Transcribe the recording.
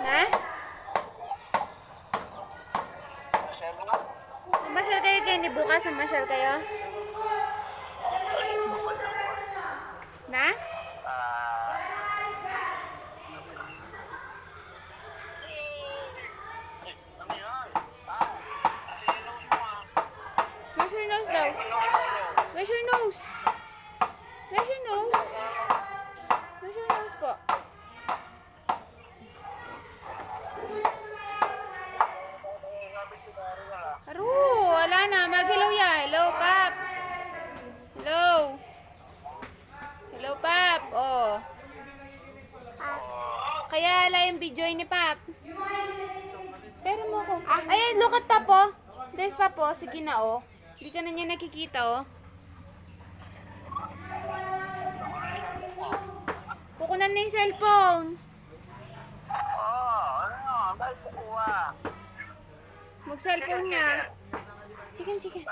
Na? Mamasyal kayo, Kenny. Bukas mamasyal kayo? Na? Where's your nose daw? Where's your nose? Where's your nose? Where's your nose po? Aru, wala na. Mag-hello ya. Hello, Pap. Hello. Hello, Pap. Oh. Kaya ala yung video ni Pap. Pero mo ko. Ay, look at Pap, oh. There's Pap, oh. Sige na, oh. Hindi ka na niya nakikita, oh. Kukunan na yung cellphone. Bakit kukuha? Mag-cellphone nga. Chicken. Chicken.